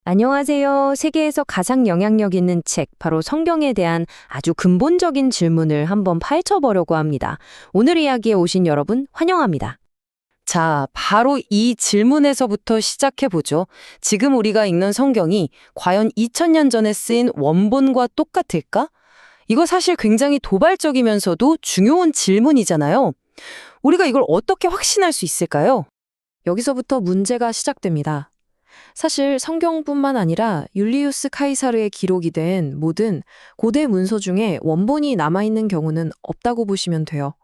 안녕하세요. 세계에서 가장 영향력 있는 책, 바로 성경에 대한 아주 근본적인 질문을 한번 파헤쳐 보려고 합니다. 오늘 이야기에 오신 여러분 환영합니다. 자, 바로 이 질문에서부터 시작해보죠. 지금 우리가 읽는 성경이 과연 2000년 전에 쓰인 원본과 똑같을까? 이거 사실 굉장히 도발적이면서도 중요한 질문이잖아요. 우리가 이걸 어떻게 확신할 수 있을까요? 여기서부터 문제가 시작됩니다. 사실 성경뿐만 아니라 율리우스 카이사르의 기록이 된 모든 고대 문서 중에 원본이 남아있는 경우는 없다고 보시면 돼요.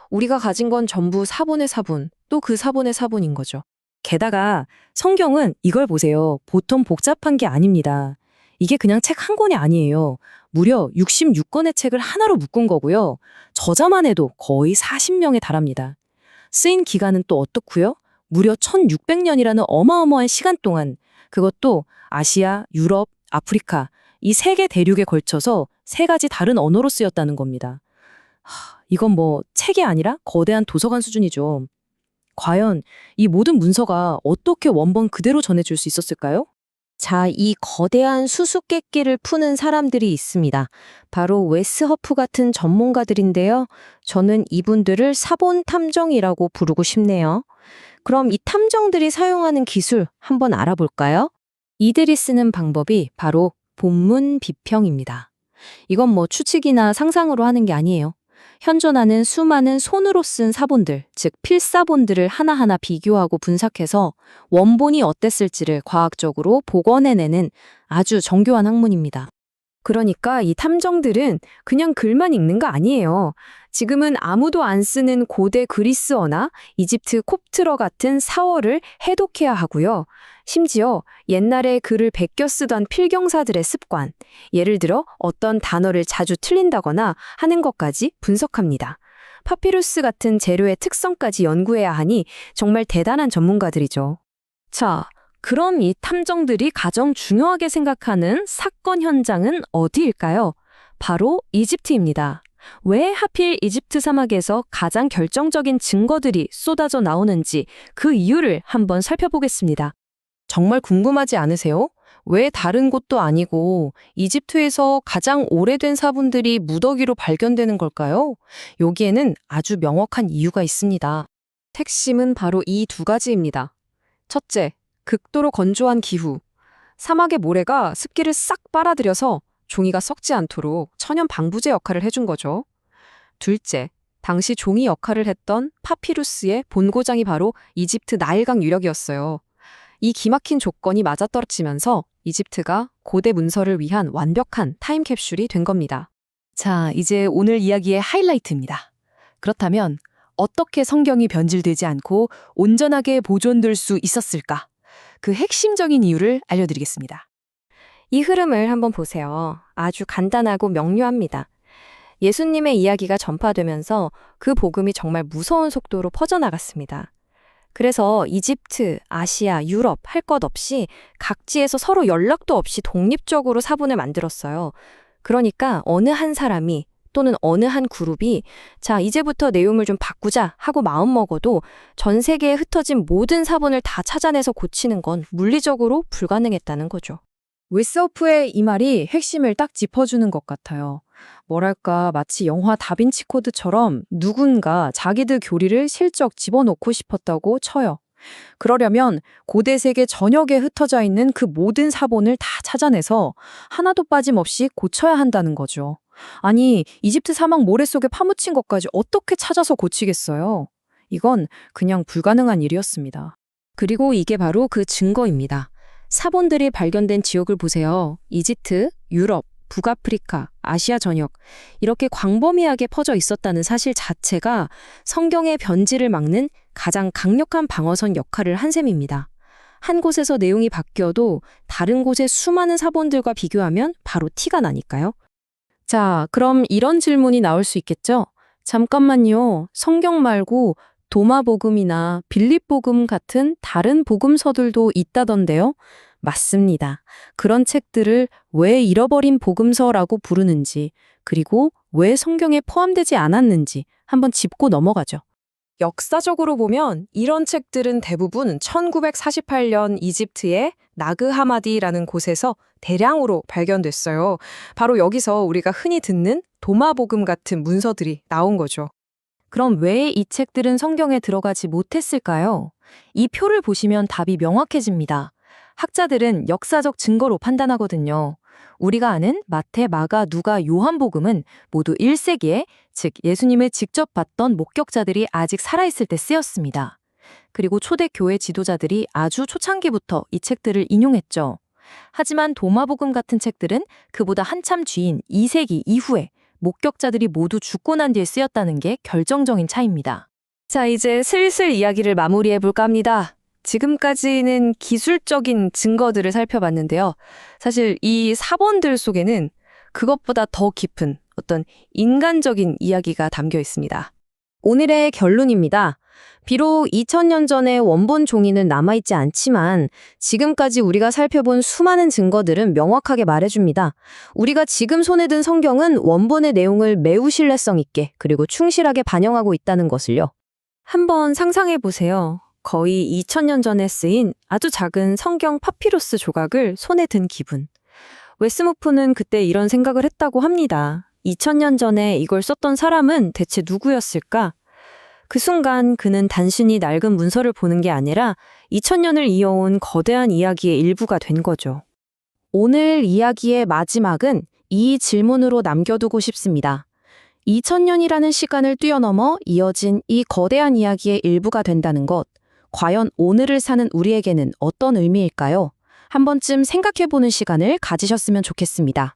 우리가 가진 건 전부 사본의 사본, 또 그 사본의 사본인 거죠. 게다가 성경은 이걸 보세요. 보통 복잡한 게 아닙니다. 이게 그냥 책 한 권이 아니에요. 무려 66권의 책을 하나로 묶은 거고요. 저자만 해도 거의 40명에 달합니다. 쓰인 기간은 또 어떻고요? 무려 1600년이라는 어마어마한 시간 동안, 그것도 아시아, 유럽, 아프리카 이 세 개 대륙에 걸쳐서 세 가지 다른 언어로 쓰였다는 겁니다. 이건 뭐 책이 아니라 거대한 도서관 수준이죠. 과연 이 모든 문서가 어떻게 원본 그대로 전해줄 수 있었을까요? 자, 이 거대한 수수께끼를 푸는 사람들이 있습니다. 바로 웨스 허프 같은 전문가들인데요. 저는 이분들을 사본 탐정이라고 부르고 싶네요. 그럼 이 탐정들이 사용하는 기술 한번 알아볼까요? 이들이 쓰는 방법이 바로 본문 비평입니다. 이건 뭐 추측이나 상상으로 하는 게 아니에요. 현존하는 수많은 손으로 쓴 사본들, 즉 필사본들을 하나하나 비교하고 분석해서 원본이 어땠을지를 과학적으로 복원해내는 아주 정교한 학문입니다. 그러니까 이 탐정들은 그냥 글만 읽는 거 아니에요. 지금은 아무도 안 쓰는 고대 그리스어나 이집트 콥트러 같은 사어를 해독해야 하고요. 심지어 옛날에 글을 베껴 쓰던 필경사들의 습관, 예를 들어 어떤 단어를 자주 틀린다거나 하는 것까지 분석합니다. 파피루스 같은 재료의 특성까지 연구해야 하니 정말 대단한 전문가들이죠. 자, 그럼 이 탐정들이 가장 중요하게 생각하는 사건 현장은 어디일까요? 바로 이집트입니다. 왜 하필 이집트 사막에서 가장 결정적인 증거들이 쏟아져 나오는지 그 이유를 한번 살펴보겠습니다. 정말 궁금하지 않으세요? 왜 다른 곳도 아니고 이집트에서 가장 오래된 사본들이 무더기로 발견되는 걸까요? 여기에는 아주 명확한 이유가 있습니다. 핵심은 바로 이 두 가지입니다. 첫째, 극도로 건조한 기후. 사막의 모래가 습기를 싹 빨아들여서 종이가 썩지 않도록 천연 방부제 역할을 해준 거죠. 둘째, 당시 종이 역할을 했던 파피루스의 본고장이 바로 이집트 나일강 유력이었어요. 이 기막힌 조건이 맞아떨어지면서 이집트가 고대 문서를 위한 완벽한 타임캡슐이 된 겁니다. 자, 이제 오늘 이야기의 하이라이트입니다. 그렇다면 어떻게 성경이 변질되지 않고 온전하게 보존될 수 있었을까? 그 핵심적인 이유를 알려드리겠습니다. 이 흐름을 한번 보세요. 아주 간단하고 명료합니다. 예수님의 이야기가 전파되면서 그 복음이 정말 무서운 속도로 퍼져나갔습니다. 그래서 이집트, 아시아, 유럽 할 것 없이 각지에서 서로 연락도 없이 독립적으로 사본을 만들었어요. 그러니까 어느 한 사람이 또는 어느 한 그룹이 자, 이제부터 내용을 좀 바꾸자 하고 마음먹어도 전 세계에 흩어진 모든 사본을 다 찾아내서 고치는 건 물리적으로 불가능했다는 거죠. 웨스허프의 이 말이 핵심을 딱 짚어주는 것 같아요. 뭐랄까, 마치 영화 다빈치 코드처럼 누군가 자기들 교리를 실적 집어넣고 싶었다고 쳐요. 그러려면 고대 세계 전역에 흩어져 있는 그 모든 사본을 다 찾아내서 하나도 빠짐없이 고쳐야 한다는 거죠. 아니, 이집트 사막 모래 속에 파묻힌 것까지 어떻게 찾아서 고치겠어요? 이건 그냥 불가능한 일이었습니다. 그리고 이게 바로 그 증거입니다. 사본들이 발견된 지역을 보세요. 이집트, 유럽, 북아프리카, 아시아 전역 이렇게 광범위하게 퍼져 있었다는 사실 자체가 성경의 변질을 막는 가장 강력한 방어선 역할을 한 셈입니다. 한 곳에서 내용이 바뀌어도 다른 곳의 수많은 사본들과 비교하면 바로 티가 나니까요. 자, 그럼 이런 질문이 나올 수 있겠죠? 잠깐만요. 성경 말고 도마복음이나 빌립복음 같은 다른 복음서들도 있다던데요? 맞습니다. 그런 책들을 왜 잃어버린 복음서라고 부르는지, 그리고 왜 성경에 포함되지 않았는지 한번 짚고 넘어가죠. 역사적으로 보면 이런 책들은 대부분 1948년 이집트의 나그하마디라는 곳에서 대량으로 발견됐어요. 바로 여기서 우리가 흔히 듣는 도마복음 같은 문서들이 나온 거죠. 그럼 왜 이 책들은 성경에 들어가지 못했을까요? 이 표를 보시면 답이 명확해집니다. 학자들은 역사적 증거로 판단하거든요. 우리가 아는 마태, 마가, 누가, 요한복음은 모두 1세기에, 즉 예수님을 직접 봤던 목격자들이 아직 살아있을 때 쓰였습니다. 그리고 초대 교회 지도자들이 아주 초창기부터 이 책들을 인용했죠. 하지만 도마복음 같은 책들은 그보다 한참 뒤인 2세기 이후에 목격자들이 모두 죽고 난 뒤에 쓰였다는 게 결정적인 차이입니다. 자, 이제 슬슬 이야기를 마무리해 볼까 합니다. 지금까지는 기술적인 증거들을 살펴봤는데요. 사실 이 사본들 속에는 그것보다 더 깊은 어떤 인간적인 이야기가 담겨 있습니다. 오늘의 결론입니다. 비록 2000년 전의 원본 종이는 남아있지 않지만 지금까지 우리가 살펴본 수많은 증거들은 명확하게 말해줍니다. 우리가 지금 손에 든 성경은 원본의 내용을 매우 신뢰성 있게 그리고 충실하게 반영하고 있다는 것을요. 한번 상상해 보세요. 거의 2000년 전에 쓰인 아주 작은 성경 파피루스 조각을 손에 든 기분. 웨스무프는 그때 이런 생각을 했다고 합니다. 2000년 전에 이걸 썼던 사람은 대체 누구였을까? 그 순간 그는 단순히 낡은 문서를 보는 게 아니라 2000년을 이어온 거대한 이야기의 일부가 된 거죠. 오늘 이야기의 마지막은 이 질문으로 남겨두고 싶습니다. 2000년이라는 시간을 뛰어넘어 이어진 이 거대한 이야기의 일부가 된다는 것, 과연 오늘을 사는 우리에게는 어떤 의미일까요? 한 번쯤 생각해보는 시간을 가지셨으면 좋겠습니다.